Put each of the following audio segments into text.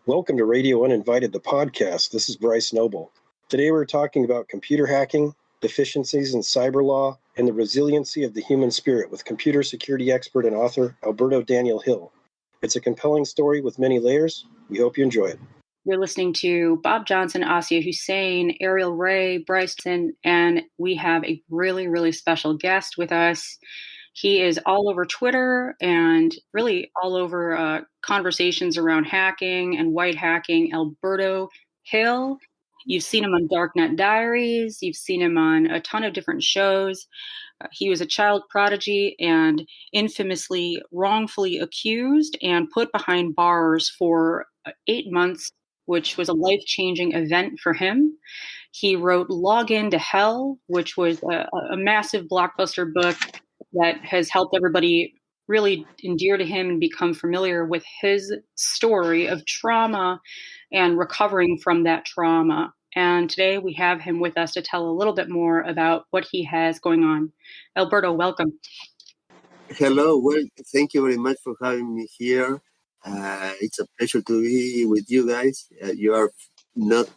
Welcome to Radio Uninvited, the podcast. This is Bryce Noble. Today we're talking about computer hacking, deficiencies in cyber law, and the resiliency of the human spirit with computer security expert and author Alberto Daniel Hill. It's a compelling story with many layers. We hope you enjoy it. You're listening to Bob Johnson, Asia Hussein, Ariel Ray, Bryson, and we have a really, really special guest with us. He is all over Twitter and really all over conversations around hacking and white hacking. Alberto Hill. You've seen him on Darknet Diaries. You've seen him on a ton of different shows. He was a child prodigy and infamously wrongfully accused and put behind bars for 8 months, which was a life-changing event for him. He wrote Log Into Hell, which was a massive blockbuster book that has helped everybody really endear to him and become familiar with his story of trauma and recovering from that trauma. And today we have him with us to tell a little bit more about what he has going on. Alberto, welcome. Hello. Well, thank you very much for having me here. It's a pleasure to be with you guys. You are not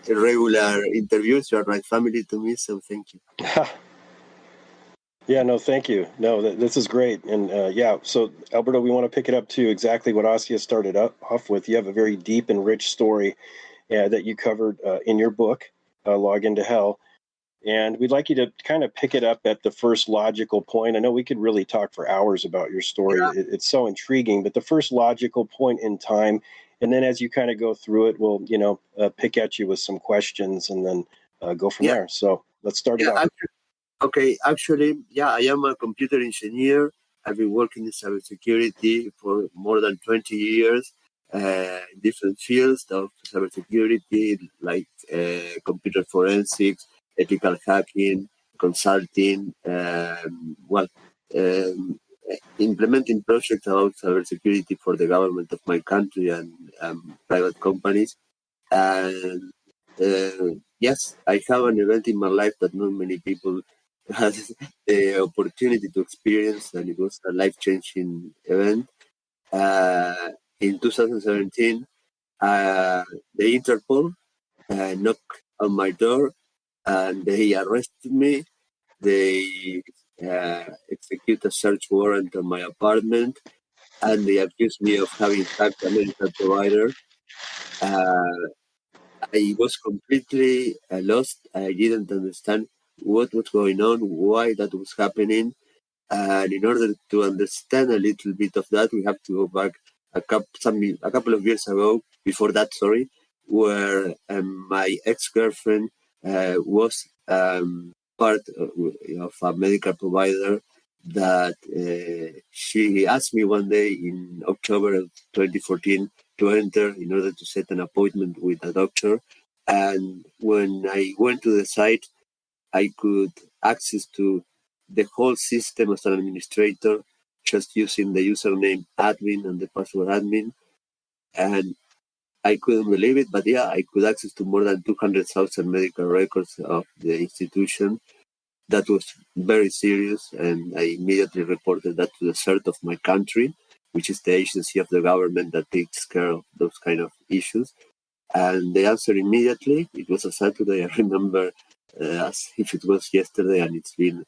regular interviews. You are like family to me, so thank you. Yeah, no, thank you. No, this is great. And so Alberto, we want to pick it up to exactly what Asia started off with. You have a very deep and rich story that you covered in your book, Log Into Hell. And we'd like you to kind of pick it up at the first logical point. I know we could really talk for hours about your story. Yeah. It's so intriguing, but the first logical point in time. And then as you kind of go through it, we'll, pick at you with some questions and then go from there. So let's start it off. Actually, I am a computer engineer. I've been working in cybersecurity for more than 20 years in different fields of cybersecurity, like computer forensics, ethical hacking, consulting, implementing projects about cybersecurity for the government of my country and private companies. And yes, I have an event in my life that not many people has the opportunity to experience, and it was a life-changing event. In 2017, the Interpol knocked on my door and they arrested me. They executed a search warrant on my apartment, and they accused me of having hacked a medical provider. I was completely lost. I didn't understand what was going on, why that was happening. And in order to understand a little bit of that, we have to go back a couple of years ago, where my ex-girlfriend was part of a medical provider that she asked me one day in October of 2014 to enter in order to set an appointment with a doctor. And when I went to the site, I could access to the whole system as an administrator, just using the username admin and the password admin. And I couldn't believe it, but I could access to more than 200,000 medical records of the institution. That was very serious, and I immediately reported that to the CERT of my country, which is the agency of the government that takes care of those kind of issues. And they answered immediately. It was a Saturday, I remember, as if it was yesterday, and it's been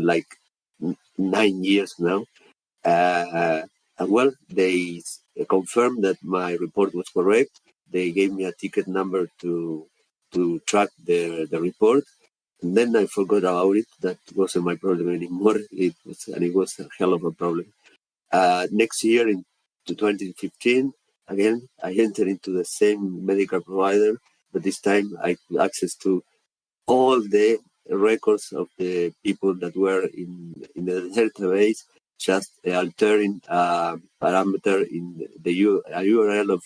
like 9 years now. They confirmed that my report was correct. They gave me a ticket number to track the report. And then I forgot about it. That wasn't my problem anymore. It was a hell of a problem. Next year, in 2015, again, I entered into the same medical provider, but this time I could access to all the records of the people that were in the database, just altering a parameter in the URL of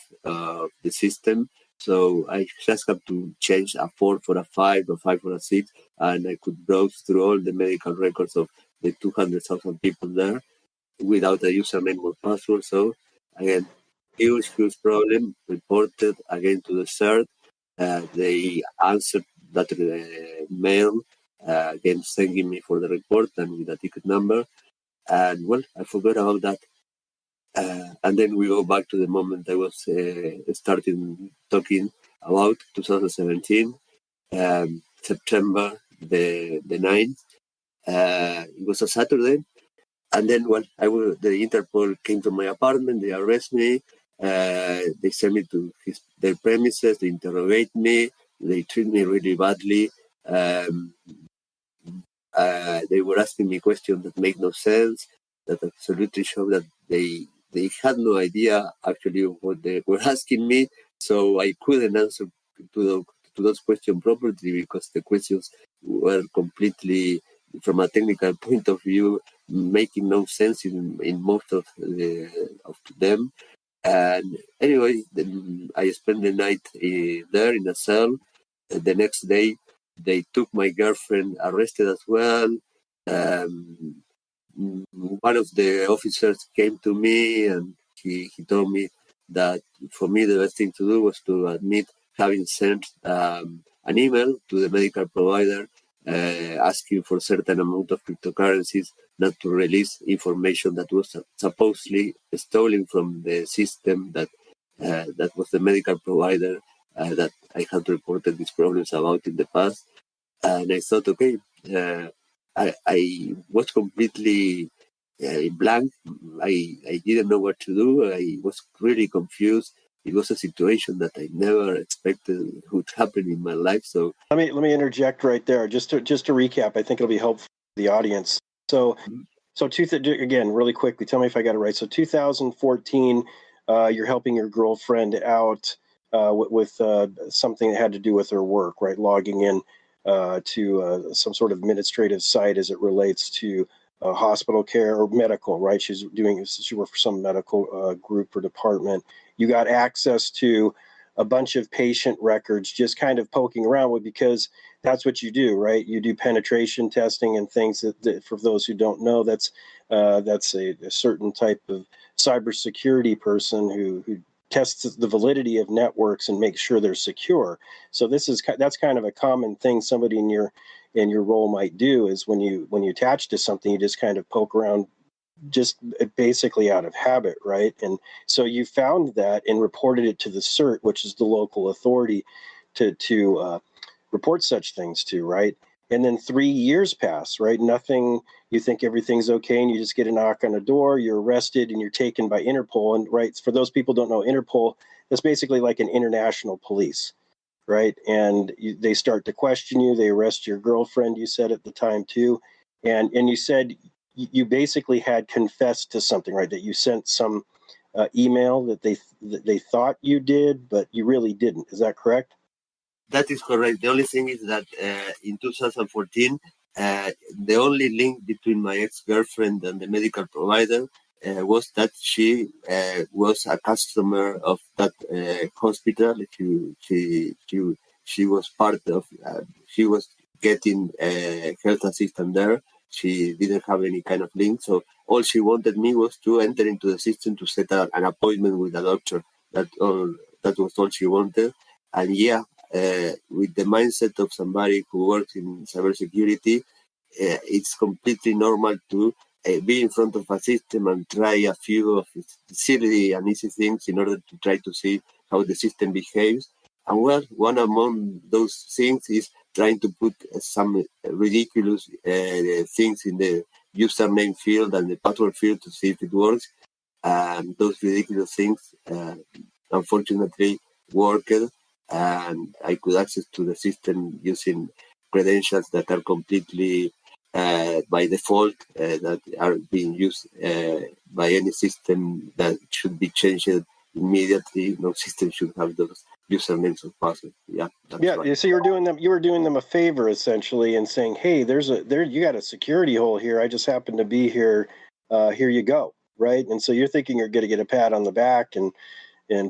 the system. So I just have to change a 4 for a 5, a 5 for a 6, and I could browse through all the medical records of the 200,000 people there without a username or password. So again, huge problem, reported again to the CERT. They answered that mail, again thanking me for the report and with a ticket number. And I forgot about that. And then we go back to the moment I was starting talking about 2017, September the 9th. It was a Saturday. And then when the Interpol came to my apartment, they arrest me. They send me to their premises. They interrogate me. They treat me really badly. They were asking me questions that make no sense, that absolutely show that they had no idea actually what they were asking me. So I couldn't answer to those questions properly because the questions were completely, from a technical point of view, making no sense in most of them. And anyway, then I spent the night there in a cell. The next day, they took my girlfriend arrested as well. Um, One of the officers came to me and he told me that for me the best thing to do was to admit having sent an email to the medical provider asking for a certain amount of cryptocurrencies not to release information that was supposedly stolen from the system that was the medical provider that I had reported these problems about in the past. And I thought, okay, I was completely blank. I didn't know what to do. I was really confused. It was a situation that I never expected would happen in my life. So let me interject right there, just to recap. I think it'll be helpful for the audience. So again, really quickly, tell me if I got it right. So 2014, you're helping your girlfriend out with something that had to do with her work, right? Logging in to some sort of administrative site as it relates to hospital care or medical, right? She worked for some medical group or department. You got access to a bunch of patient records, just kind of poking around with, because that's what you do, right? You do penetration testing and things that for those who don't know, that's a certain type of cybersecurity person who tests the validity of networks and makes sure they're secure. So that's kind of a common thing somebody in your role might do, is when you attach to something, you just kind of poke around, just basically out of habit, right? And so you found that and reported it to the CERT, which is the local authority to report such things to, right? And then 3 years pass, right? Nothing, you think everything's okay, and you just get a knock on the door, you're arrested, and you're taken by Interpol. And right, for those people who don't know, Interpol is basically like an international police, right? And they start to question you. They arrest your girlfriend, you said at the time too. And you said you basically had confessed to something, right? That you sent some email that they thought you did, but you really didn't. Is that correct? that is correct. The only thing is that in 2014, the only link between my ex-girlfriend and the medical provider was that she was a customer of that hospital. She was part of. She was getting health assistance there. She didn't have any kind of link, so all she wanted me was to enter into the system to set an appointment with a doctor. That was all she wanted. And yeah, with the mindset of somebody who works in cybersecurity, it's completely normal to be in front of a system and try a few of silly and easy things in order to try to see how the system behaves. And well, one among those things is trying to put some ridiculous things in the username field and the password field to see if it works. And those ridiculous things, unfortunately, worked. And I could access to the system using credentials that are completely by default, that are being used by any system that should be changed immediately. No system should have those usernames or passwords. Yeah. Right. So you were doing them a favor essentially, and saying, "Hey, you got a security hole here. I just happen to be here. Here you go." Right. And so you're thinking you're going to get a pat on the back, and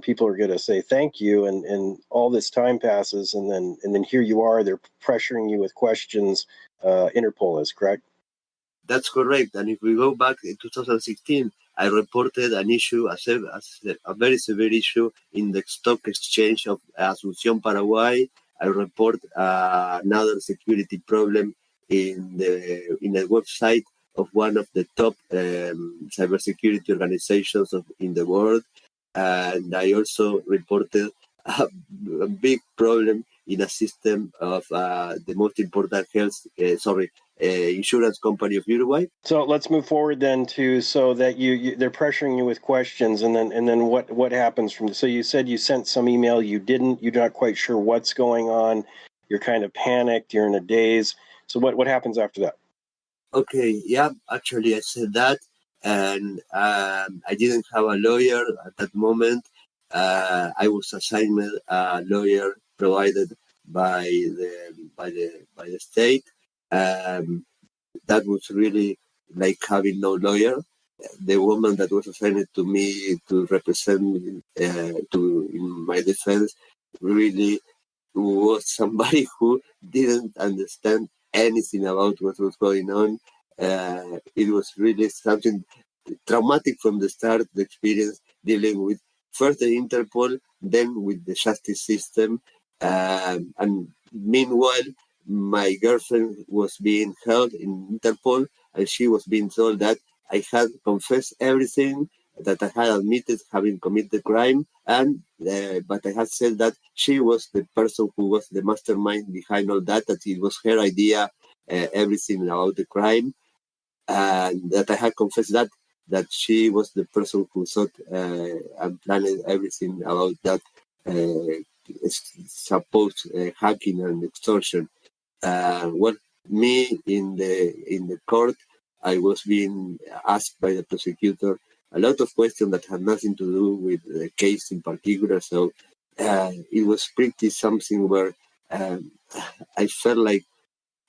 people are going to say thank you, and all this time passes, and then here you are, they're pressuring you with questions. Interpol is correct? That's correct. And if we go back in 2016, I reported an issue, a very severe issue in the stock exchange of Asunción, Paraguay. I report another security problem in the website of one of the top cybersecurity organizations in the world. And I also reported a big problem in a system of the most important insurance company of Uruguay. So let's move forward then so that they're pressuring you with questions, and then what happens from. So you said you sent some email, you're not quite sure what's going on, you're kind of panicked, you're in a daze. So what happens after that? Okay, yeah, actually I said that, and I didn't have a lawyer at that moment. I was assigned a lawyer provided by the state. That was really like having no lawyer. The woman that was assigned to me to represent me in my defense really was somebody who didn't understand anything about what was going on. It was really something traumatic from the start, the experience dealing with first the Interpol, then with the justice system. And meanwhile, my girlfriend was being held in Interpol, and she was being told that I had confessed everything, that I had admitted having committed the crime, and but I had said that she was the person who was the mastermind behind all that it was her idea, everything about the crime, and that I had confessed that she was the person who thought and planned everything about that supposed hacking and extortion. Well, me in the court, I was being asked by the prosecutor a lot of questions that had nothing to do with the case in particular. So it was pretty something where I felt like,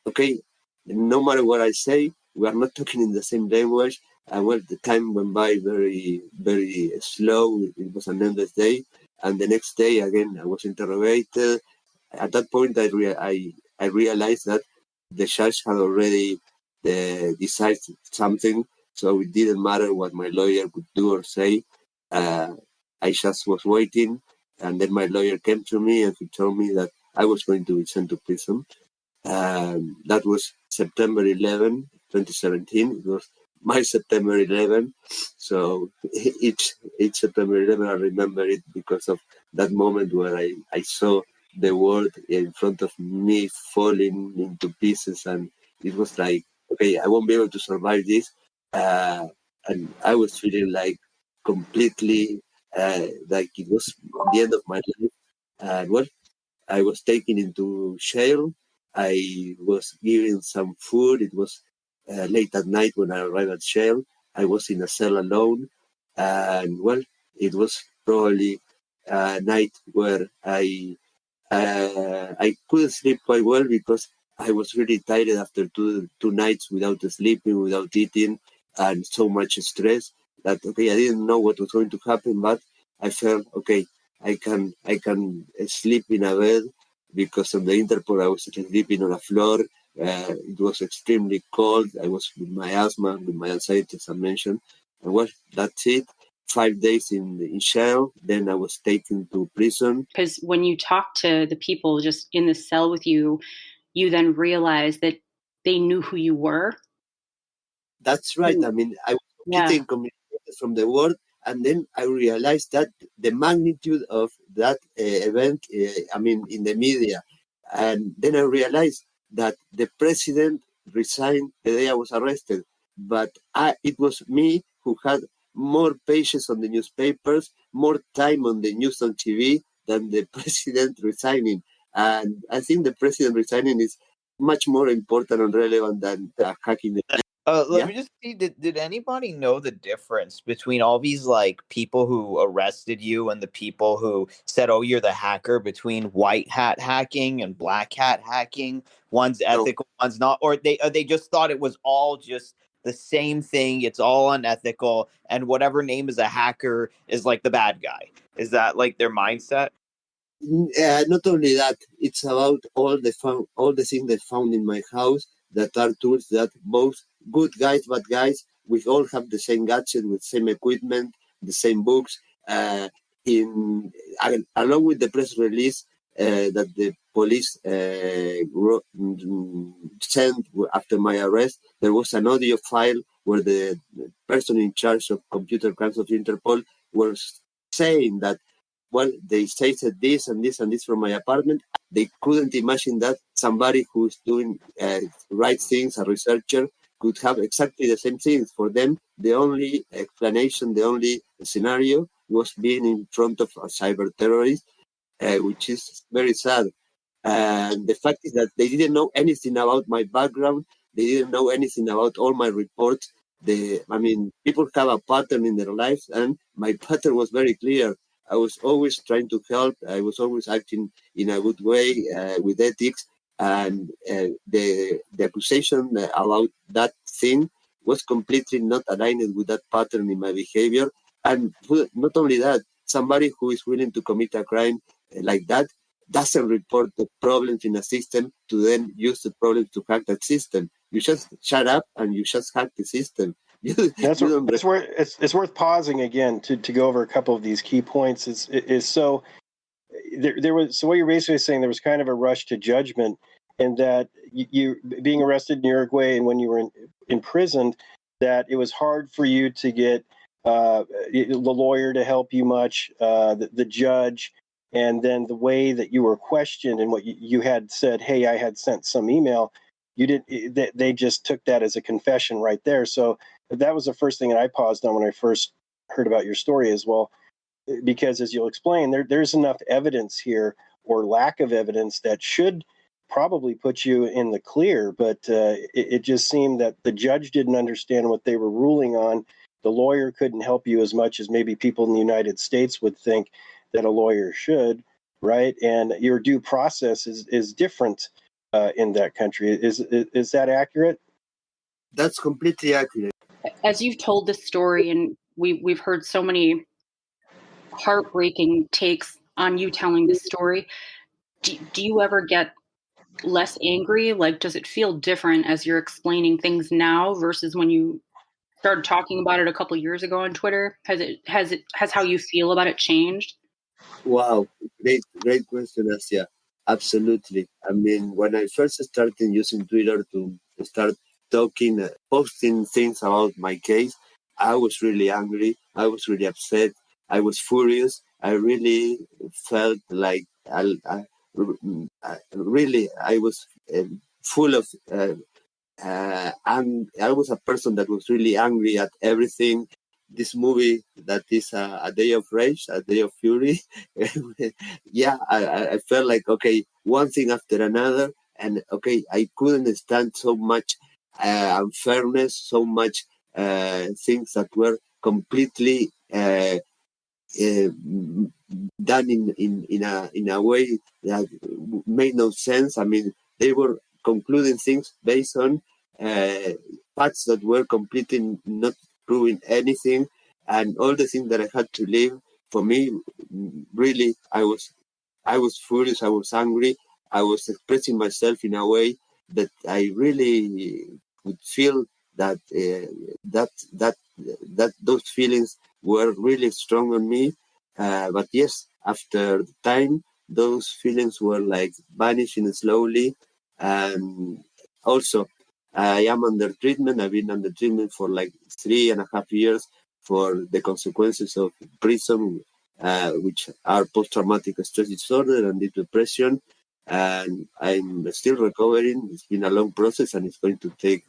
okay, no matter what I say, we are not talking in the same language. And well, the time went by very, very slow. It was an endless day. And the next day, again, I was interrogated. At that point, I realized that the judge had already decided something, so it didn't matter what my lawyer could do or say. I just was waiting, and then my lawyer came to me and he told me that I was going to be sent to prison. That was September 11, 2017. It was my September 11. So each September 11, I remember it because of that moment where I saw the world in front of me falling into pieces, and it was like, okay, I won't be able to survive this. And I was feeling like completely like it was the end of my life. And well, I was taken into jail. I was given some food. It was late at night when I arrived at jail. I was in a cell alone. And well, it was probably a night where I couldn't sleep quite well because I was really tired after two nights without sleeping, without eating, and so much stress that, okay, I didn't know what was going to happen, but I felt, okay, I can sleep in a bed because on the Interpol I was sleeping on a floor. It was extremely cold. I was with my asthma, with my anxiety, as I mentioned. And well, that's it. 5 days in jail. Then I was taken to prison. Because when you talk to the people just in the cell with you, you then realize that they knew who you were. That's right. I mean, I was getting communicated from the world, and then I realized that the magnitude of that event, I mean, in the media. And then I realized that the president resigned the day I was arrested. But it was me who had more pages on the newspapers, more time on the news on TV than the president resigning. And I think the president resigning is much more important and relevant than hacking the. Let me just see. Did anybody know the difference between all these like people who arrested you and the people who said, "Oh, you're the hacker"? Between white hat hacking and black hat hacking, one's ethical, one's not, or they just thought it was all just the same thing. It's all unethical, and whatever name is a hacker is like the bad guy. Is that like their mindset? Not only that, it's about all the things they found in my house that are tools that both good guys, bad guys, we all have the same gadget with same equipment, the same books. Along with the press release that the police sent after my arrest, there was an audio file where the person in charge of computer crimes of Interpol was saying that, well, they said this and this and this from my apartment. They couldn't imagine that somebody who's doing right things, a researcher, could have exactly the same things. For them, the only explanation, the only scenario was being in front of a cyber terrorist, which is very sad. And the fact is that they didn't know anything about my background. They didn't know anything about all my reports. People have a pattern in their lives, and my pattern was very clear. I was always trying to help. I was always acting in a good way with ethics. And the accusation about that thing was completely not aligned with that pattern in my behavior. And not only that, somebody who is willing to commit a crime like that doesn't report the problems in a system to then use the problems to hack that system. You just shut up and you just hack the system. It's worth pausing again to go over a couple of these key points. So what you're basically saying, there was kind of a rush to judgment, and that you being arrested in Uruguay and when you were imprisoned, that it was hard for you to get the lawyer to help you much, the judge, and then the way that you were questioned and what you had said, hey, I had sent some email. They just took that as a confession right there. So that was the first thing that I paused on when I first heard about your story as well, because as you'll explain, there's enough evidence here, or lack of evidence, that should probably put you in the clear. But it just seemed that the judge didn't understand what they were ruling on. The lawyer couldn't help you as much as maybe people in the United States would think that a lawyer should, right? And your due process is different in that country. Is that accurate? That's completely accurate. As you've told this story, and we've heard so many heartbreaking takes on you telling this story, do you ever get less angry? Like, does it feel different as you're explaining things now versus when you started talking about it a couple of years ago on Twitter? Has how you feel about it changed? Wow, great question, Asia. Absolutely. I mean, when I first started using Twitter to start talking, posting things about my case, I was really angry. I was really upset. I was furious. I really felt like I was full of, and I was a person that was really angry at everything. This movie that is a day of rage, a day of fury. Yeah, I felt like, okay, one thing after another. And okay, I couldn't stand so much unfairness, so much things that were completely done in a way that made no sense. I mean, they were concluding things based on facts that were completely not proving anything, and all the things that I had to live. For me, really, I was furious. I was angry. I was expressing myself in a way that I really would feel that that those feelings were really strong on me. But yes, after time, those feelings were like vanishing slowly. And also, I am under treatment. I've been under treatment for like 3.5 years for the consequences of prison, which are post-traumatic stress disorder and deep depression. And I'm still recovering. It's been a long process, and it's going to take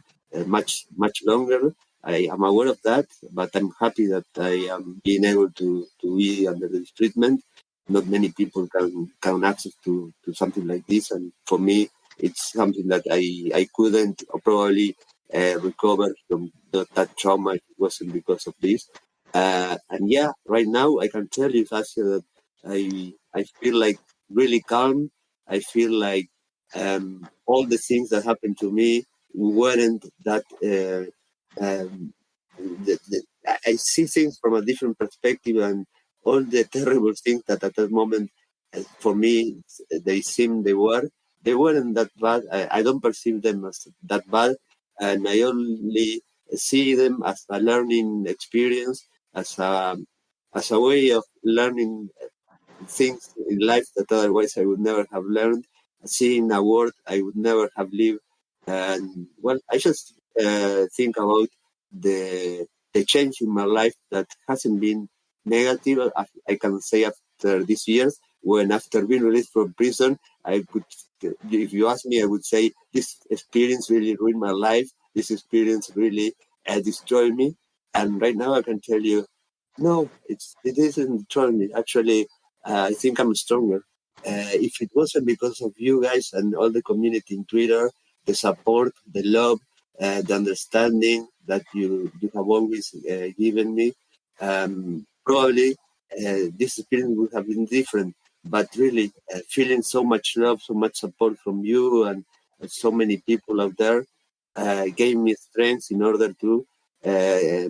much longer. I am aware of that, but I'm happy that I am being able to be under this treatment. Not many people can access to something like this, and for me, it's something that I couldn't probably recover from that trauma if it wasn't because of this. And yeah, right now I can tell you, Sasha, that I feel like really calm. I feel like all the things that happened to me weren't that. I see things from a different perspective, and all the terrible things that at that moment, for me, they weren't that bad. I don't perceive them as that bad, and I only see them as a learning experience, as a way of learning things in life that otherwise I would never have learned. seeing a world I would never have lived. And well, I just think about the change in my life that hasn't been negative. I can say after these years, when after being released from prison, I could, if you ask me, I would say this experience really ruined my life. This experience really destroyed me. And right now, I can tell you, no, it isn't destroying me. Actually, I think I'm stronger. If it wasn't because of you guys and all the community in Twitter, the support, the love, the understanding that you have always given me, probably this experience would have been different. But really, feeling so much love, so much support from you and so many people out there gave me strength in order to uh,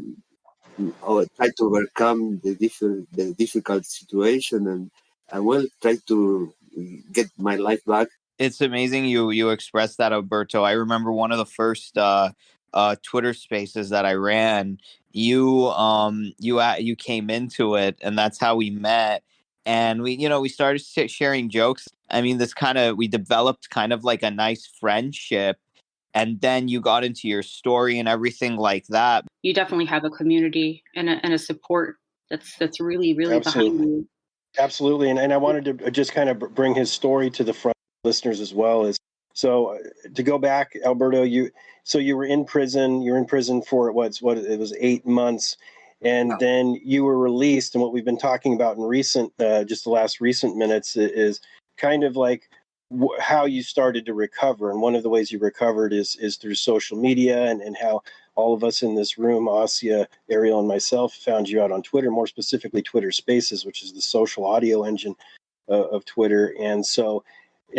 try to overcome the difficult situation and well, try to get my life back. It's amazing you expressed that, Alberto. I remember one of the first Twitter spaces that I ran. You came into it, and that's how we met. And we started sharing jokes. I mean, we developed kind of like a nice friendship. And then you got into your story and everything like that. You definitely have a community and a support that's really, really behind Absolutely. you. Absolutely. And I wanted to just kind of bring his story to the front, listeners as well. So to go back, Alberto, you were in prison. You're in prison for it was 8 months, and then you were released. And what we've been talking about in just the last recent minutes is kind of like how you started to recover. And one of the ways you recovered is through social media, and how all of us in this room, Asia, Ariel, and myself, found you out on Twitter, more specifically Twitter Spaces, which is the social audio engine of Twitter. And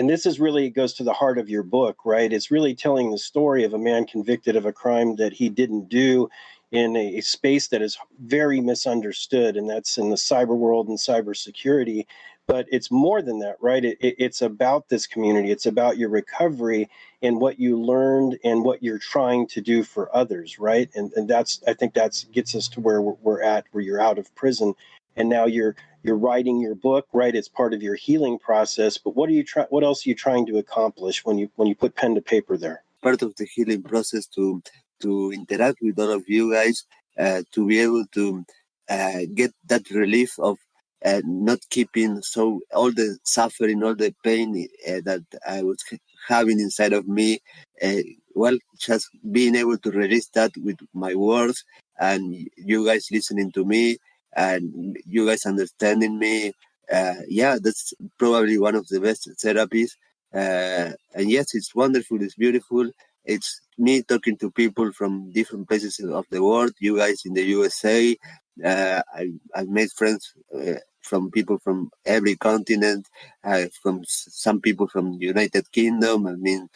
this is really goes to the heart of your book, right? It's really telling the story of a man convicted of a crime that he didn't do in a space that is very misunderstood, and that's in the cyber world and cybersecurity. But it's more than that, right? It's about this community. It's about your recovery and what you learned and what you're trying to do for others, right? And I think that's gets us to where we're at, where you're out of prison, and now you're writing your book, right? It's part of your healing process. But what else are you trying to accomplish when you put pen to paper there? Part of the healing process to interact with all of you guys, to be able to get that relief of not keeping all the suffering, all the pain that I was having inside of me. Just being able to release that with my words, and you guys listening to me, and you guys understanding me. That's probably one of the best therapies. And yes, it's wonderful, it's beautiful. It's me talking to people from different places of the world. You guys in the USA, I've made friends from people from every continent, from some people from the United Kingdom. I mean,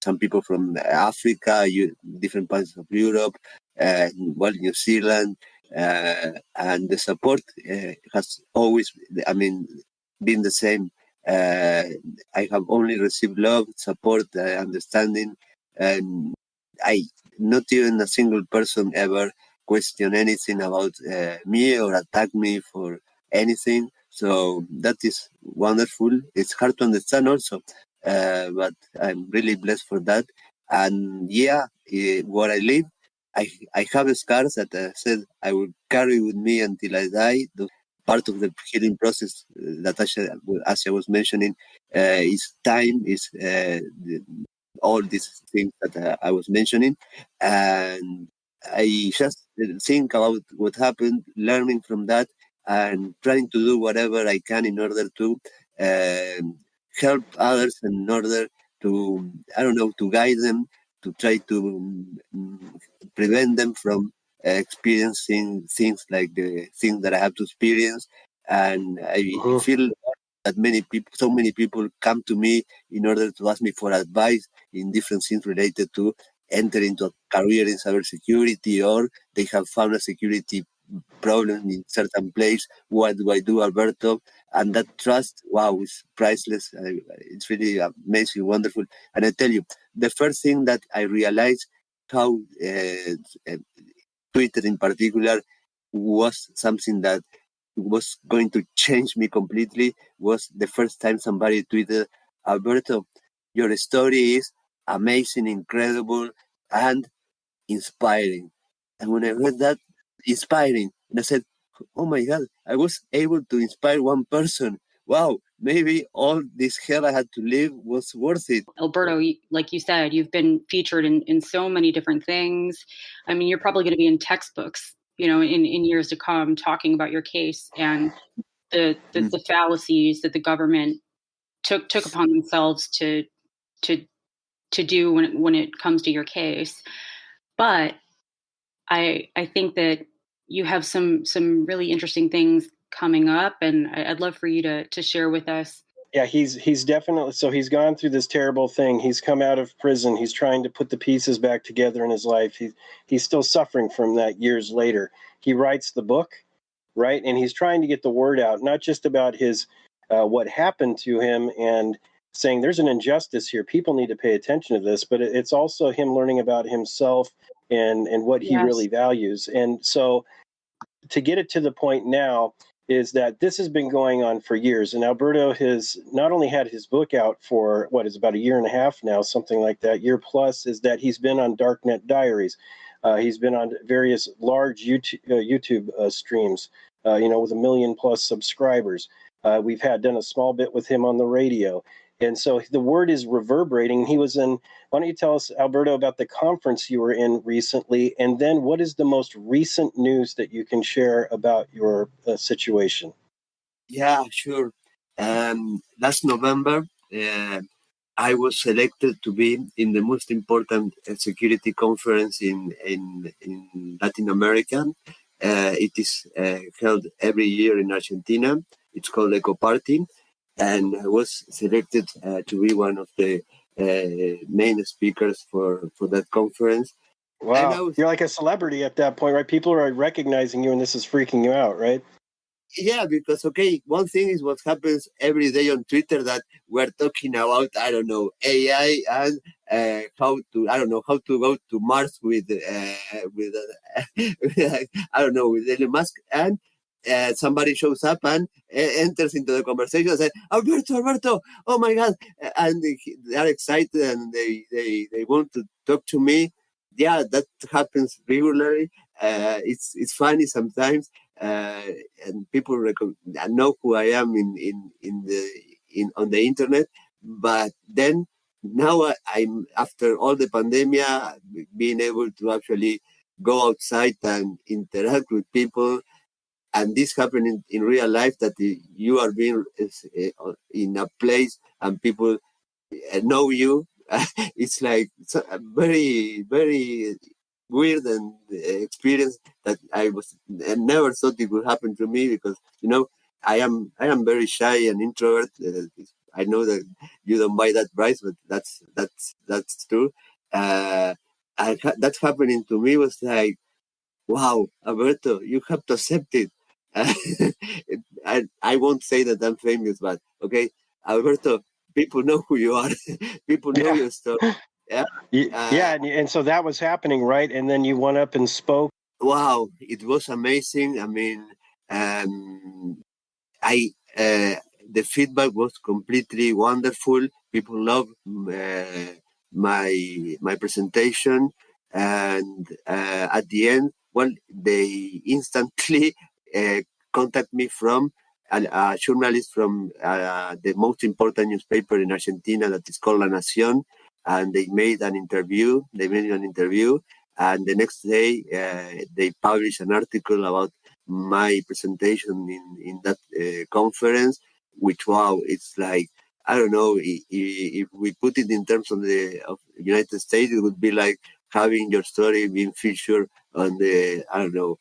some people from Africa, different parts of Europe, New Zealand. And the support has always, been the same. I have only received love, support, understanding, and I not even a single person ever question anything about me or attack me for anything. So that is wonderful. It's hard to understand also, but I'm really blessed for that. And where I live, I have scars that I said I will carry with me until I die. Part of the healing process that Asia was mentioning is time, is all these things that I was mentioning. And I just think about what happened, learning from that, and trying to do whatever I can in order to help others, in order to, to guide them, to try to prevent them from experiencing things like the things that I have to experience. And I feel that so many people come to me in order to ask me for advice in different things related to enter into a career in cybersecurity, or they have found a security problem in certain place. What do I do, Alberto? And that trust, wow, is priceless. It's really amazing, wonderful. And I tell you, the first thing that I realized how Twitter in particular was something that was going to change me completely was the first time somebody tweeted Alberto, your story is amazing, incredible, and inspiring. And when I read that, inspiring, and I said, oh my God, I was able to inspire one person. Wow, maybe all this hell I had to live was worth it. Alberto, like you said, you've been featured in so many different things. I mean, you're probably going to be in textbooks, in years to come, talking about your case and the fallacies that the government took upon themselves to do when it comes to your case. But I think that you have some really interesting things coming up, and I'd love for you to share with us. Yeah, he's definitely, so he's gone through this terrible thing. He's come out of prison. He's trying to put the pieces back together in his life. He's still suffering from that years later. He writes the book, right? And he's trying to get the word out, not just about his what happened to him and saying there's an injustice here. People need to pay attention to this, but it's also him learning about himself and what he really values. And so to get it to the point now is that this has been going on for years. And Alberto has not only had his book out for what is about a year and a half now, something like that, year plus, is that he's been on Darknet Diaries. He's been on various large YouTube streams, with 1 million plus subscribers. We've done a small bit with him on the radio. And so the word is reverberating. He was in, why don't you tell us, Alberto, about the conference you were in recently, and then what is the most recent news that you can share about your situation? Yeah, sure. Last November, I was selected to be in the most important security conference in Latin America. It is held every year in Argentina. It's called Eco Party. And I was selected to be one of the main speakers for that conference. Wow, you're like a celebrity at that point, right? People are recognizing you and this is freaking you out, right? Yeah, because, one thing is what happens every day on Twitter that we're talking about, I don't know, AI and how to go to Mars with I don't know, with Elon Musk. And somebody shows up and enters into the conversation and says, Alberto, oh my God. And they are excited and they want to talk to me. Yeah, that happens regularly. It's funny sometimes. And people know who I am on the internet, but then now I'm after all the pandemic, being able to actually go outside and interact with people, and this happened in real life, that you are being in a place and people know you. It's like a very, very weird and experience that I never thought it would happen to me, because I am very shy and introvert. I know that you don't buy that price, but that's true. That happening to me was like, wow, Alberto, you have to accept it. I won't say that I'm famous, but okay, Alberto, people know who you are. People know your story. Yeah. And so that was happening, right? And then you went up and spoke. Wow, it was amazing. I mean, the feedback was completely wonderful. People loved my presentation, and at the end, well, they instantly contact me from a journalist from the most important newspaper in Argentina, that is called La Nación, and they made an interview. And the next day they published an article about my presentation in that conference, which, wow, it's like, I don't know, if we put it in terms of the United States, it would be like having your story being featured on the, I don't know,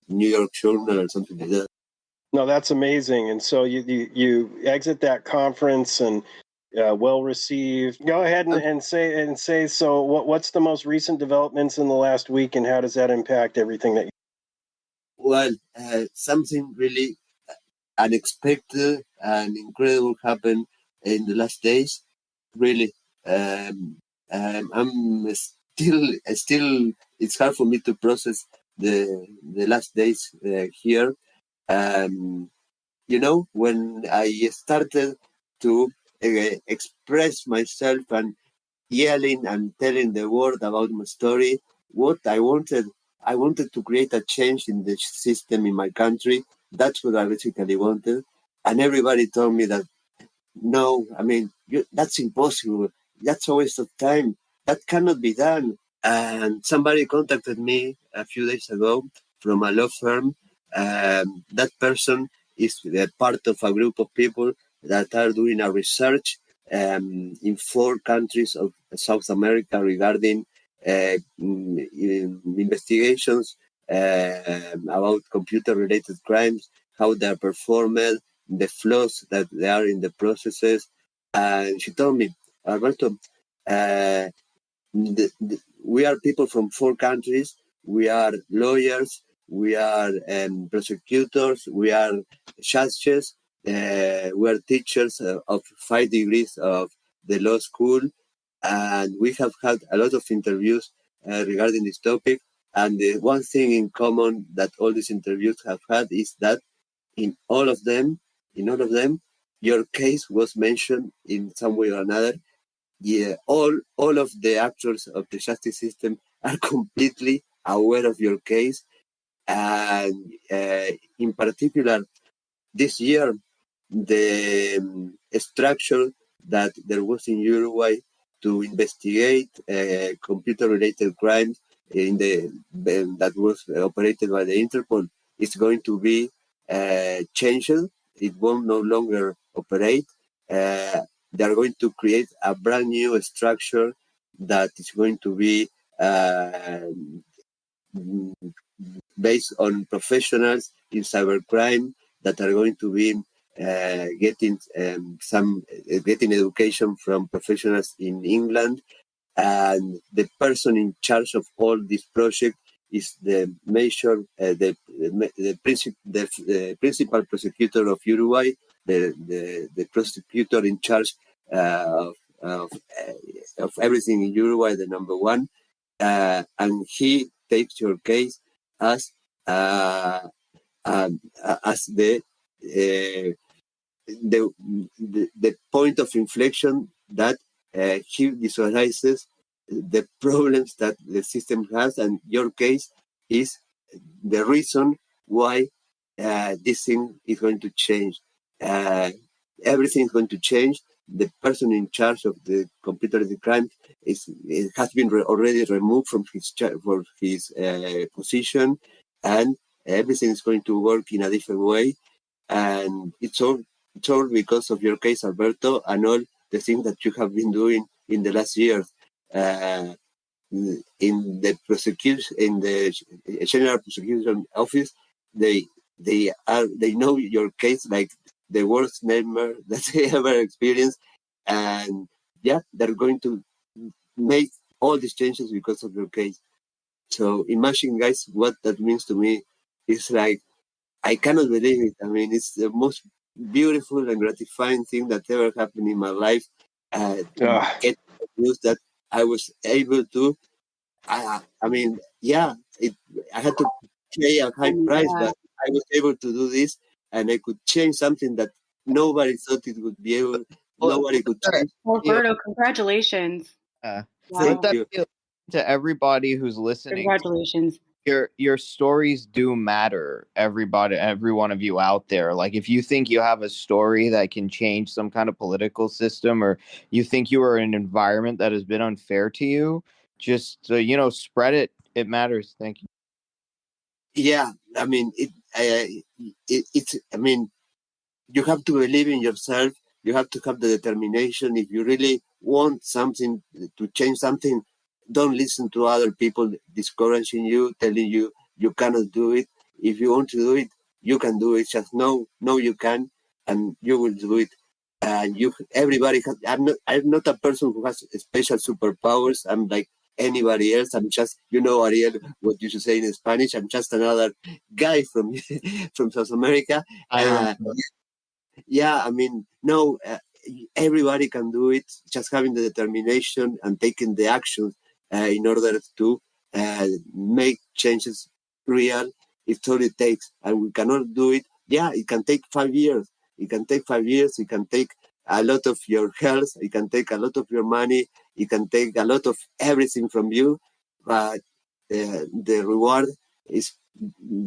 New York Journal or something like that. No, that's amazing. And so you exit that conference and well received. Go ahead and say. So, what's the most recent developments in the last week, and how does that impact everything that? Well, something really unexpected and incredible happened in the last days. Really, I'm still. It's hard for me to process the last days here. When I started to express myself and yelling and telling the world about my story. What I wanted to create a change in the system in my country. That's what I basically wanted. And everybody told me that, no, I mean, that's impossible. That's a waste of time. That cannot be done. And somebody contacted me a few days ago from a law firm. That person is part of a group of people that are doing a research in 4 countries of South America regarding investigations about computer-related crimes, how they are performed, the flaws that there are in the processes. And she told me, Alberto, we are people from 4 countries. We are lawyers. We are prosecutors. We are judges. We are teachers of 5 degrees of the law school. And we have had a lot of interviews regarding this topic. And the one thing in common that all these interviews have had is that in all of them, your case was mentioned in some way or another. Yeah, all of the actors of the justice system are completely aware of your case. And in particular, this year, the structure that there was in Uruguay to investigate computer-related crimes that was operated by the Interpol is going to be changed. It won't no longer operate. They are going to create a brand new structure that is going to be based on professionals in cybercrime that are going to be getting education from professionals in England. And the person in charge of all this project is the principal prosecutor of Uruguay, the prosecutor in charge of everything in Uruguay, the number one, and he takes your case as the point of inflection that he visualizes the problems that the system has, and your case is the reason why this thing is going to change. Everything is going to change. The person in charge of the computer-related crime has been already removed from his position, and everything is going to work in a different way. And it's all because of your case, Alberto, and all the things that you have been doing in the last years. In the prosecution, in the General Prosecution Office, they know your case like the worst nightmare that they ever experienced, and yeah, they're going to make all these changes because of your case. So imagine, guys, what that means to me. It's like, I cannot believe it. I mean, it's the most beautiful and gratifying thing that ever happened in my life. Get the news that I was able to. I mean, yeah, I had to pay a high price, but I was able to do this, and I could change something that nobody thought it would be able. Nobody could change. Alberto, congratulations! Wow. Thank you to everybody who's listening. Congratulations. Your stories do matter, every one of you out there. Like, if you think you have a story that can change some kind of political system, or you think you are in an environment that has been unfair to you, just spread it. It matters. Thank you. Yeah, I mean, it's. I mean, you have to believe in yourself. You have to have the determination. If you really want something to change something, don't listen to other people discouraging you, telling you you cannot do it. If you want to do it, you can do it. Just know you can, and you will do it. And everybody has. I'm not a person who has special superpowers. I'm like anybody else. I'm just, Ariel, what you should say in Spanish. I'm just another guy from South America. Yeah, I mean, no, everybody can do it. Just having the determination and taking the action in order to make changes real. It's all it takes, and we cannot do it. Yeah, it can take 5 years. It can take 5 years. It can take a lot of your health, it can take a lot of your money, it can take a lot of everything from you, but the reward is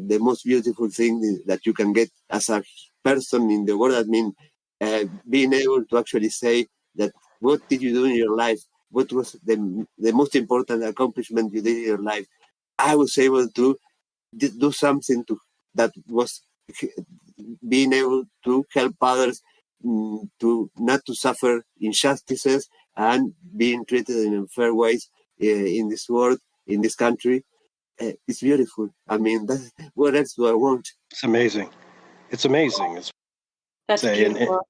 the most beautiful thing that you can get as a person in the world. I mean, being able to actually say that what did you do in your life? What was the most important accomplishment you did in your life? I was able to do something that was being able to help others to not to suffer injustices and being treated in fair ways in this world, in this country. It's beautiful. I mean, what else do I want? It's amazing. It's amazing. That's beautiful.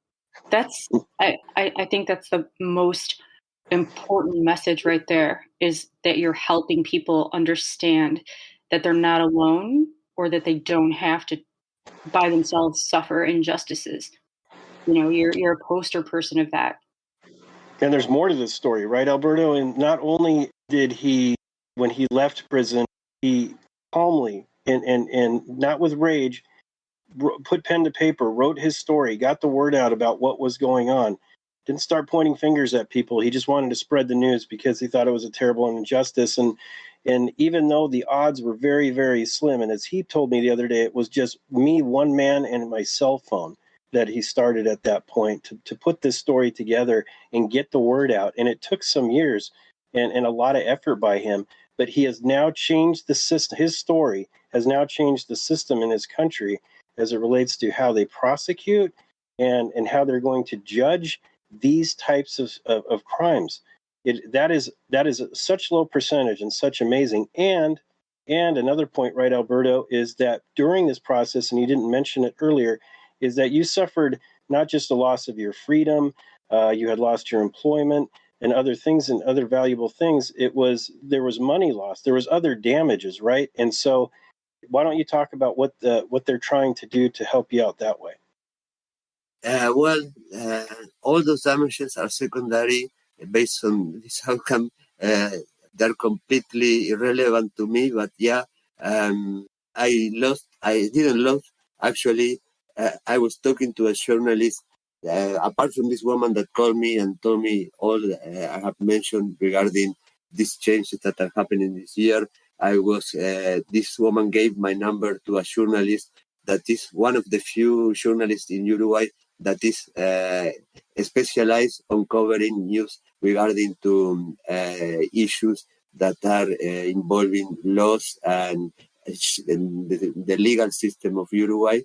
I think that's the most important message right there, is that you're helping people understand that they're not alone, or that they don't have to by themselves suffer injustices. You're a poster person of that. And there's more to this story, right, Alberto? And not only did he, when he left prison, he calmly and not with rage, put pen to paper, wrote his story, got the word out about what was going on. Didn't start pointing fingers at people. He just wanted to spread the news because he thought it was a terrible injustice. And even though the odds were very, very slim, and as he told me the other day, it was just me, one man, and my cell phone that he started at that point to put this story together and get the word out. And it took some years and a lot of effort by him. But he has now changed the system. His story has now changed the system in his country as it relates to how they prosecute and how they're going to judge these types of crimes. That is such low percentage and such amazing. And another point, right, Alberto, is that during this process, and you didn't mention it earlier, is that you suffered not just the loss of your freedom, you had lost your employment and other things and other valuable things. There was money lost. There was other damages, right? And so why don't you talk about what they're trying to do to help you out that way? All those damages are secondary based on this outcome. They're completely irrelevant to me, but I didn't lose. Actually, I was talking to a journalist, apart from this woman that called me and told me all I have mentioned regarding these changes that are happening this year. This woman gave my number to a journalist that is one of the few journalists in Uruguay that is specialized on covering news regarding to issues that are involving laws and the legal system of Uruguay.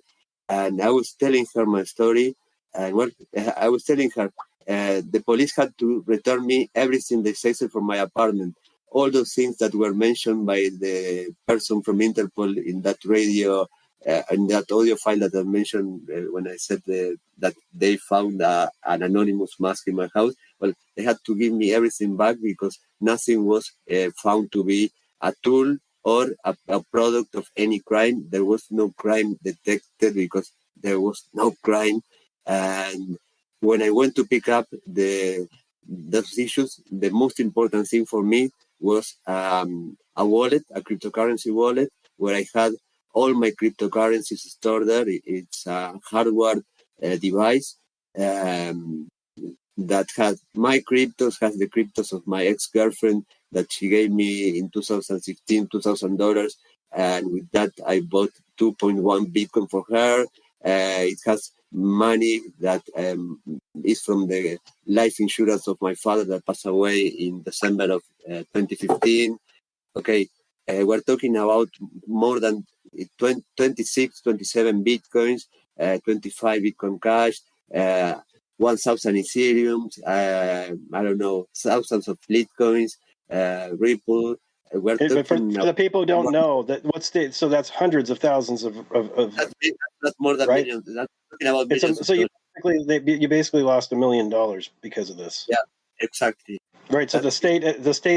And I was telling her my story, and I was telling her the police had to return me everything they seized from my apartment. All those things that were mentioned by the person from Interpol in that radio, in that audio file that I mentioned when I said that they found an anonymous mask in my house. Well, they had to give me everything back because nothing was found to be a tool or a product of any crime. There was no crime detected because there was no crime. And when I went to pick up those issues, the most important thing for me was a wallet, a cryptocurrency wallet, where I had all my cryptocurrencies stored there. It's a hardware device that has my cryptos, has the cryptos of my ex-girlfriend that she gave me in 2016, $2,000. And with that, I bought 2.1 Bitcoin for her. It has money that is from the life insurance of my father that passed away in December of 2015. Okay, we're talking about more than 26, 27 Bitcoins, 25 Bitcoin Cash, 1,000 Ethereum, I don't know, thousands of Litecoins, Ripple. For the people who don't know, so that's hundreds of thousands of that's more than right? millions. That's talking about millions. So you basically lost $1 million because of this. Yeah, exactly. Right. So the state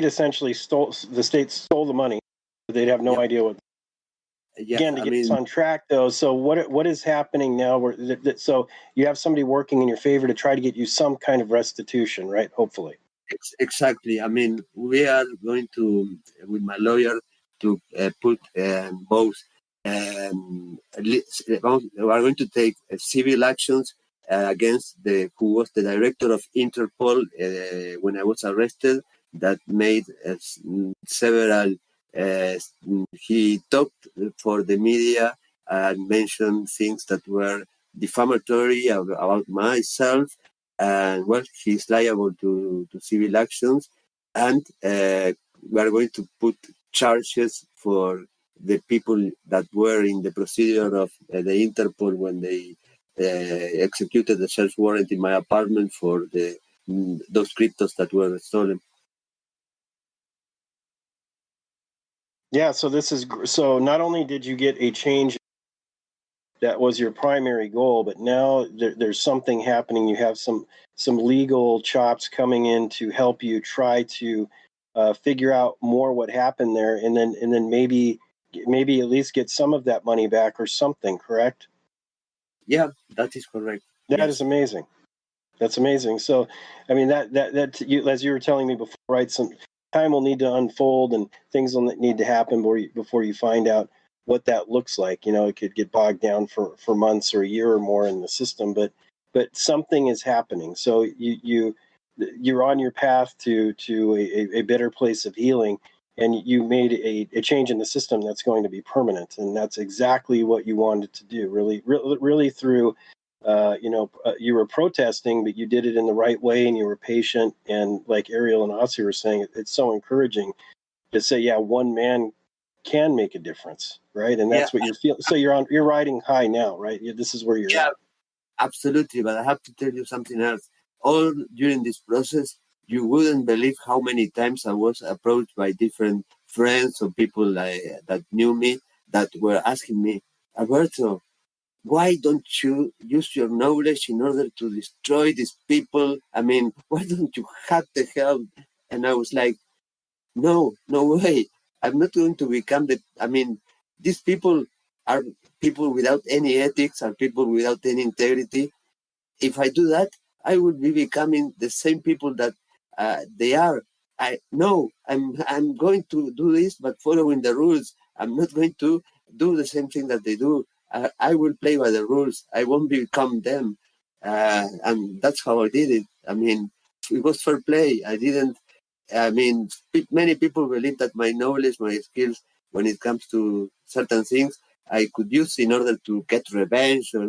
essentially stole the money. They'd have no idea what. Yeah, Again, to get us on track, though. So what is happening now? So you have somebody working in your favor to try to get you some kind of restitution, right? Hopefully. Exactly. I mean, we are going to, with my lawyer, to put both. We are going to take civil actions against who was the director of Interpol when I was arrested. That made several. He talked for the media and mentioned things that were defamatory about myself, and well, he's liable to civil actions, and we are going to put charges for the people that were in the procedure of the Interpol when they executed the search warrant in my apartment for those cryptos that were stolen. Yeah, so so not only did you get a change that was your primary goal, but now there's something happening. You have some legal chops coming in to help you try to figure out more what happened there, and then maybe at least get some of that money back or something. Correct? Yeah, that is correct. That is amazing. That's amazing. So, I mean, that you, as you were telling me before, right? Some time will need to unfold, and things will need to happen before you find out what that looks like. You know, it could get bogged down for months or a year or more in the system, but something is happening. So you're on your path to a better place of healing, and you made a change in the system that's going to be permanent, and that's exactly what you wanted to do. Really through. You were protesting, but you did it in the right way, and you were patient. And like Ariel and Ossie were saying, it's so encouraging to say, yeah, one man can make a difference, right? And that's what you feel. So you're riding high now, right? This is where you're at. Absolutely. But I have to tell you something else. All during this process, you wouldn't believe how many times I was approached by different friends or people that knew me that were asking me, Alberto, why don't you use your knowledge in order to destroy these people? I mean, why don't you hack the help? And I was like, no way. I'm not going to become these people are people without any ethics, are people without any integrity. If I do that, I will be becoming the same people that they are. I'm going to do this, but following the rules. I'm not going to do the same thing that they do. I will play by the rules. I won't become them. And that's how I did it. I mean, it was fair play. Many people believe that my knowledge, my skills, when it comes to certain things, I could use in order to get revenge or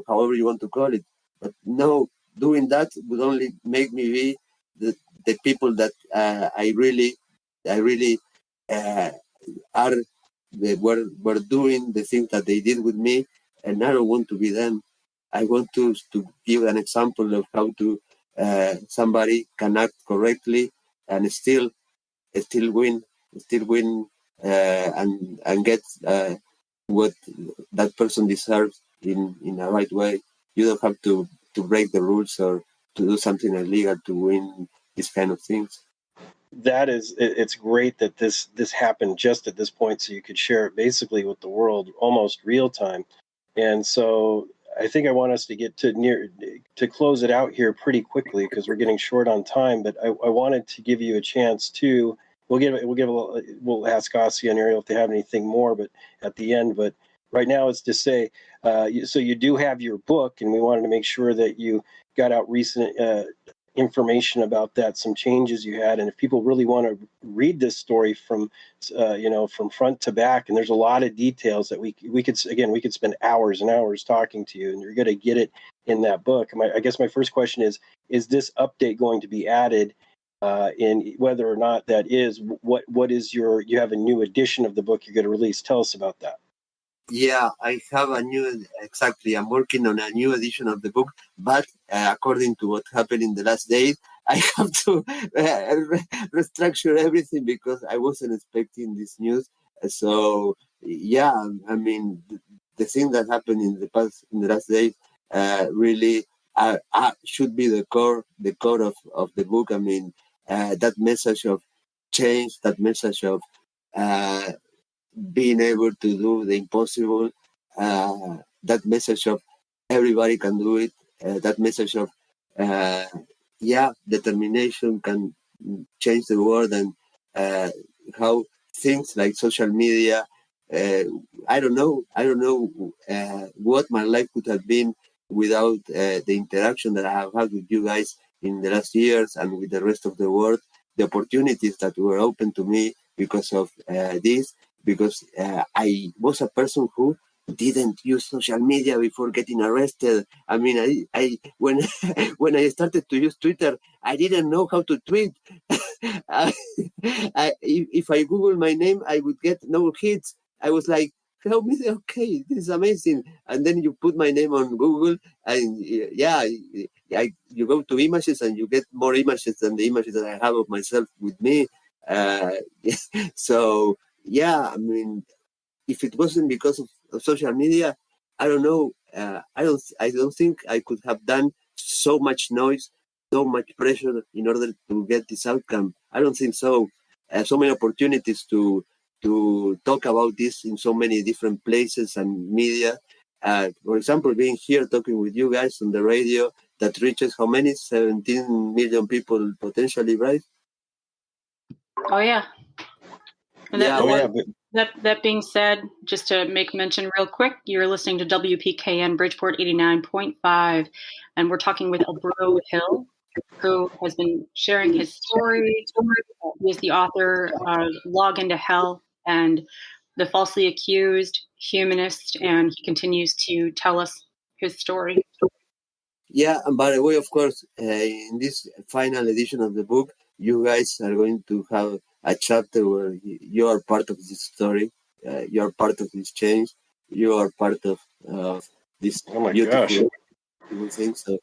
however you want to call it. But no, doing that would only make me be the people that I really were doing the things that they did with me, and I don't want to be them. I want to give an example of how to somebody can act correctly and still win, and get what that person deserves in a right way. You don't have to break the rules or to do something illegal to win these kind of things. It's great that this happened just at this point, so you could share it basically with the world almost real time. And so I think I want us to get to close it out here pretty quickly because we're getting short on time. But I wanted to give you a chance to. We'll ask Ossie and Ariel if they have anything more, but at the end. But right now, it's to say, so you do have your book, and we wanted to make sure that you got out recent information about that, some changes you had, and if people really want to read this story from front to back, and there's a lot of details that we could spend hours and hours talking to you, and you're going to get it in that book. I guess my first question is this update going to be added? In whether or not that is, what is you have a new edition of the book you're going to release? Tell us about that. Yeah, I have exactly. I'm working on a new edition of the book, but according to what happened in the last days, I have to restructure everything because I wasn't expecting this news. So yeah, I mean, the thing that happened in the last days, really should be the core of the book. I mean, that message of change, that message of being able to do the impossible, that message of everybody can do it, that message of determination can change the world, and how things like social media, I don't know what my life could have been without the interaction that I have had with you guys in the last years and with the rest of the world, the opportunities that were open to me because of this, because I was a person who didn't use social media before getting arrested. I mean, I when when I started to use Twitter, I didn't know how to tweet. If I Google my name, I would get no hits. I was like, help me, okay, this is amazing. And then you put my name on Google, and you go to images, and you get more images than the images that I have of myself with me. Uh, so yeah, I mean, if it wasn't because of social media, I don't know. I don't think I could have done so much noise, so much pressure in order to get this outcome. I don't think so. So many opportunities to talk about this in so many different places and media. For example, being here talking with you guys on the radio that reaches how many? 17 million people potentially, right? Oh yeah. And Yeah. that being said, just to make mention real quick, you're listening to WPKN Bridgeport 89.5, and we're talking with Alberto Hill, who has been sharing his story. He is the author of Log into Hell and The Falsely Accused, Humanist, and he continues to tell us his story. Yeah, and by the way, of course, in this final edition of the book, you guys are going to have a chapter where you are part of this story, you are part of this change, you are part of this beautiful thing. So,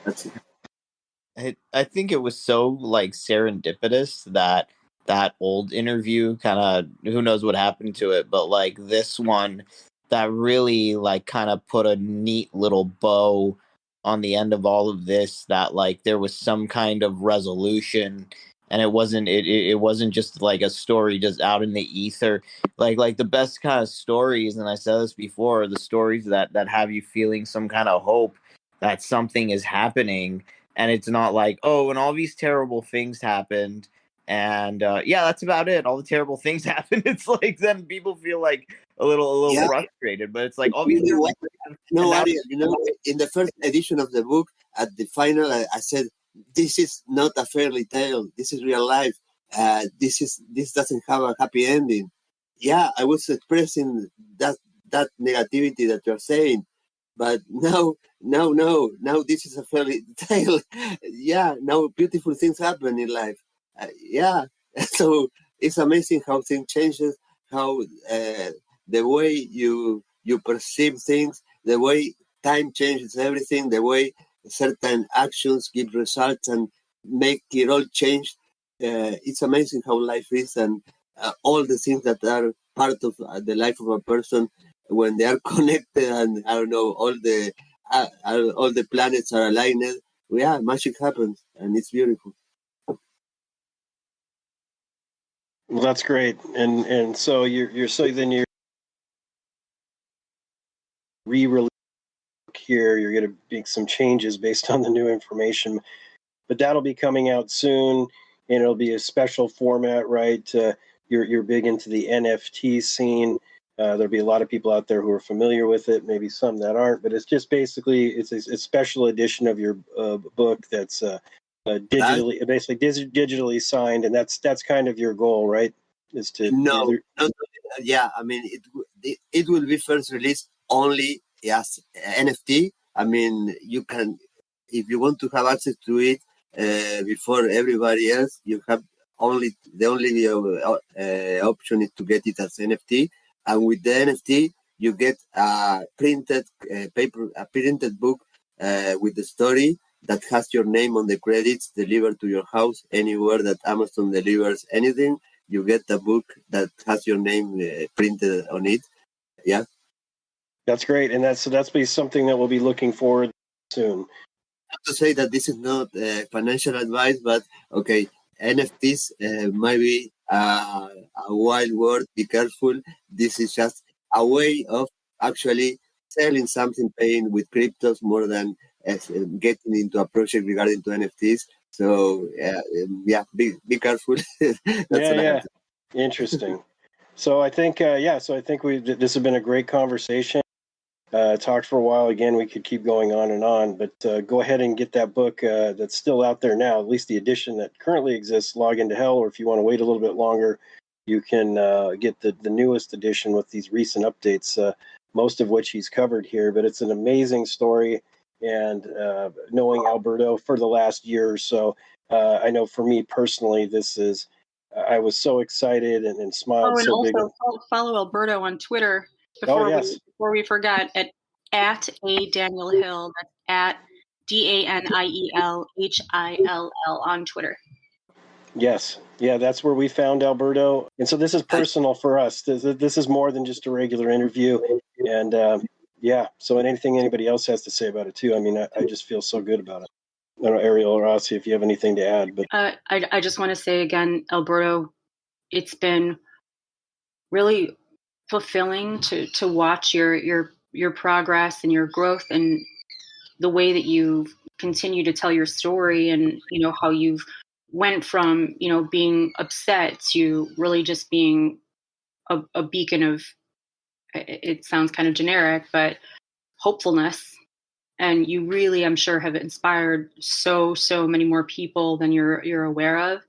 that's it. I think it was so like serendipitous that that old interview kind of, who knows what happened to it, but like this one that really like kind of put a neat little bow on the end of all of this, that like there was some kind of resolution, and it wasn't just like a story just out in the ether. Like the best kind of stories, and I said this before, are the stories that have you feeling some kind of hope that something is happening. And it's not like, oh, and all these terrible things happened, and that's about it. All the terrible things happened. It's like then people feel like a little frustrated, but it's like all these. In the first edition of the book, at the final, I said, "This is not a fairy tale. This is real life. This doesn't have a happy ending." Yeah, I was expressing that negativity that you're saying. But now this is a fairy tale. Yeah, now beautiful things happen in life. So it's amazing how things changes, how the way you perceive things, the way time changes everything, the way certain actions give results and make it all change. It's amazing how life is, and all the things that are part of the life of a person, when they are connected, and I don't know, all the planets are aligned. Yeah, magic happens, and it's beautiful. Well, that's great, and so you're re-release here. You're going to make some changes based on the new information, but that'll be coming out soon, and it'll be a special format, right? You're big into the NFT scene. There'll be a lot of people out there who are familiar with it, maybe some that aren't, but it's just basically it's a special edition of your book that's digitally signed, and that's kind of your goal, right? Is to yeah, I mean it will be first released only as NFT. I mean, you can, if you want to have access to it before everybody else, you have the only option is to get it as NFT. And with the NFT, you get a printed printed book with the story that has your name on the credits, delivered to your house anywhere that Amazon delivers anything. You get a book that has your name printed on it. Yeah, that's great, and that's be something that we'll be looking forward soon. To say that this is not financial advice, but okay, NFTs might be a wild word. Be careful. This is just a way of actually selling something, paying with cryptos more than getting into a project regarding to NFTs. So be careful. That's interesting. So I think this has been a great conversation. talked for a while. Again, we could keep going on and on, but go ahead and get that book that's still out there now, at least the edition that currently exists, Log Into Hell, or if you want to wait a little bit longer, you can get the newest edition with these recent updates, most of which he's covered here. But it's an amazing story, and knowing Alberto for the last year or so, I know for me personally, this is, I was so excited and smiled and so also big. follow Alberto on Twitter before we forgot at a Daniel Hill. That's at DANIELHILL on Twitter. Yes. Yeah, that's where we found Alberto. And so this is personal for us. This is more than just a regular interview. And so anything anybody else has to say about it too. I mean, I just feel so good about it. I don't know, Ariel or Ossie, if you have anything to add. But I just want to say again, Alberto, it's been really fulfilling to watch your progress and your growth and the way that you continue to tell your story, and how you've went from being upset to really just being a beacon of, it sounds kind of generic, but hopefulness. And you really, I'm sure, have inspired so many more people than you're aware of.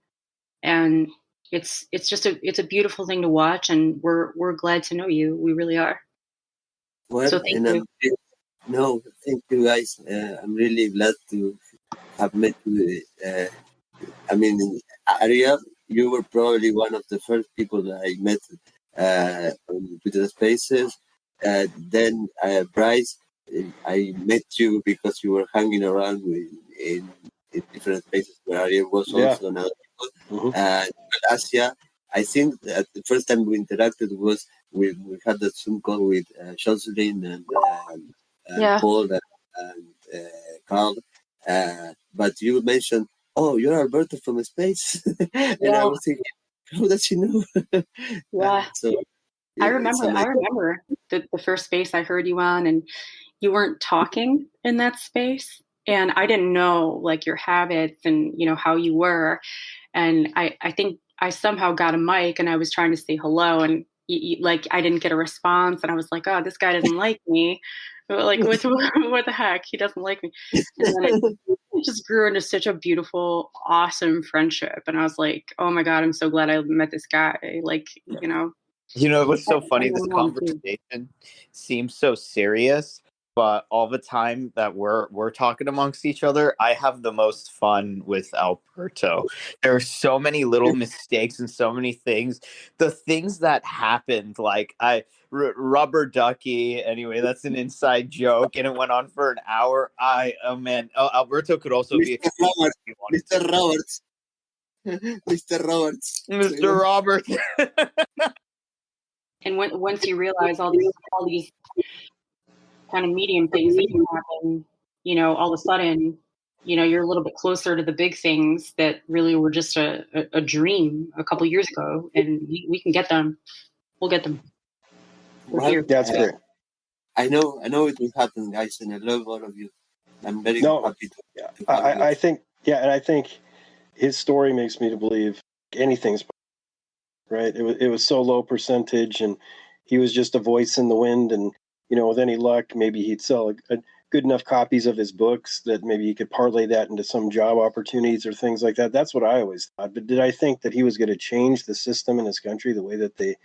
And it's just a beautiful thing to watch, and we're glad to know you. We really are. Well, so thank you. Thank you guys. I'm really glad to have met you. I mean, Ariel, you were probably one of the first people that I met on Twitter Spaces. Then Bryce, I met you because you were hanging around in different spaces where Ariel was also another people. Mm-hmm. Asia, I think that the first time we interacted was we had that Zoom call with Jocelyn and Paul and Carl. But you mentioned, oh, you're Alberto from space. And I was thinking, how does she know? Yeah. I remember the first space I heard you on, and you weren't talking in that space. And I didn't know like your habits and, how you were. And I think I somehow got a mic and I was trying to say hello, and I didn't get a response. And I was like, oh, this guy doesn't like me. Like, what the heck? He doesn't like me. And then it just grew into such a beautiful, awesome friendship. And I was like, oh my God, I'm so glad I met this guy. Like, it was so funny. This conversation seems so serious, but all the time that we're talking amongst each other, I have the most fun with Alberto. There are so many little mistakes and so many things. The things that happened, like rubber ducky. Anyway, that's an inside joke, and it went on for an hour. Alberto could also be Mr. Roberts. Mr. Roberts. Mr. Roberts. And once you realize all these kind of medium things that can happen, all of a sudden, you're a little bit closer to the big things that really were just a dream a couple years ago, and we can get them. We'll get them. That's great. I know it will happen, guys, and I love all of you. I'm very happy to I think, and I think his story makes me to believe anything's right. It was so low percentage, and he was just a voice in the wind. And with any luck, maybe he'd sell a good enough copies of his books that maybe he could parlay that into some job opportunities or things like that. That's what I always thought. But did I think that he was going to change the system in his country, the way that they,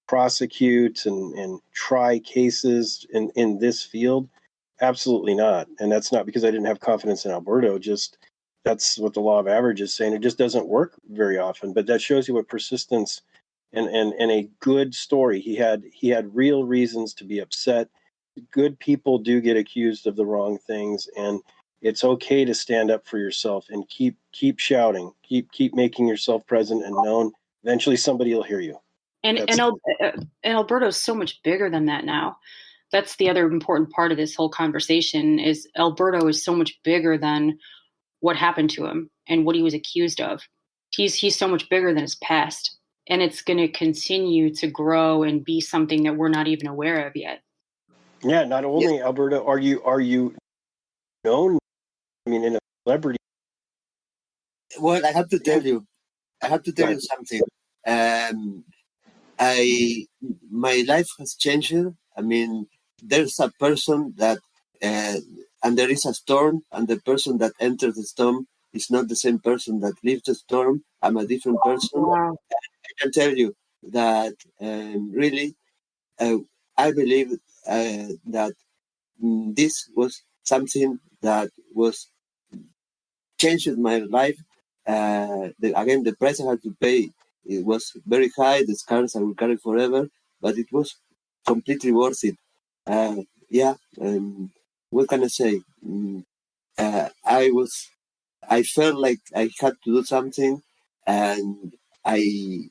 prosecute and try cases in this field? Absolutely not. And that's not because I didn't have confidence in Alberto. Just that's what the law of averages is saying. It just doesn't work very often. But that shows you what persistence and a good story. He had real reasons to be upset. Good people do get accused of the wrong things, and it's okay to stand up for yourself and keep shouting, keep making yourself present and known. Eventually, somebody will hear you. And Alberto's so much bigger than that now. That's the other important part of this whole conversation is Alberto is so much bigger than what happened to him and what he was accused of. He's so much bigger than his past, and it's going to continue to grow and be something that we're not even aware of yet. Yeah, not only Alberto, are you known? I mean, in a celebrity. Well, I have to tell you something. My life has changed. I mean, there's a person that, and there is a storm, and the person that enters the storm is not the same person that leaves the storm. I'm a different person. Wow. I can tell you that really, I believe that this was something that was changed my life. Again, the price I had to pay, it was very high. The scars I will carry forever, but it was completely worth it. Yeah. What can I say? I felt like I had to do something, and I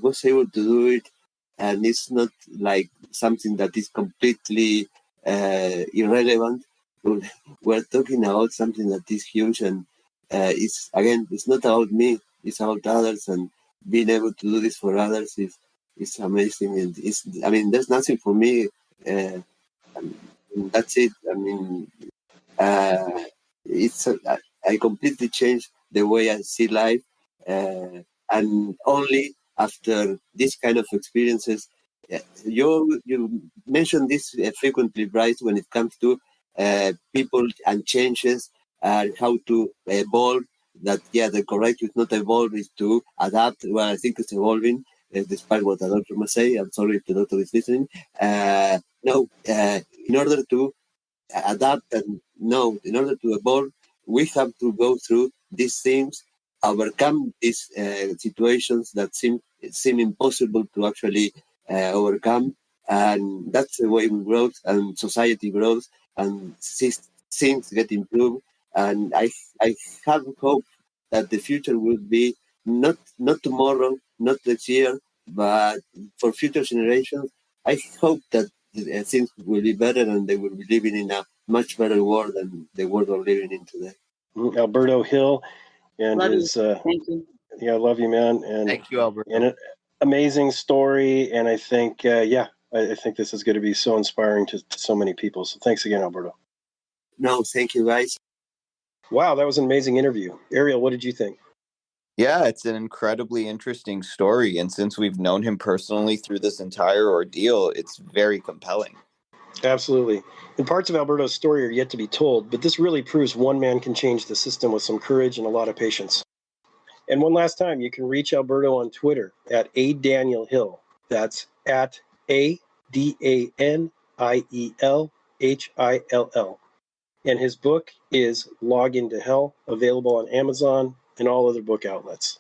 was able to do it. And it's not like something that is completely irrelevant. We're talking about something that is huge, and it's not about me. It's about others, and being able to do this for others is amazing. And there's nothing for me. That's it. It's I completely changed the way I see life, and only after this kind of experiences. You mentioned this frequently, Bryce, when it comes to people and changes and how to evolve. That the correct is not evolve, is to adapt. Well, I think it's evolving, despite what the doctor must say. I'm sorry if the doctor is listening. In order to adapt and know, in order to evolve, we have to go through these things, overcome these situations that seem impossible to actually overcome, and that's the way we grow and society grows and things get improved. And I have hope that the future will be not tomorrow, not next year, but for future generations. I hope that things will be better, and they will be living in a much better world than the world we're living in today. Alberto Hill and Love his you. Thank you. I love you, man. And Thank you, Alberto. And an amazing story, and I think I think this is going to be so inspiring to so many people. So thanks again, Alberto. No, thank you, guys. Wow, that was an amazing interview. Ariel, what did you think? Yeah, it's an incredibly interesting story. And since we've known him personally through this entire ordeal, it's very compelling. Absolutely. And parts of Alberto's story are yet to be told, but this really proves one man can change the system with some courage and a lot of patience. And one last time, you can reach Alberto on Twitter at @ADanielHill. That's at ADANIELHILL. And his book is Log Into Hell, available on Amazon and all other book outlets.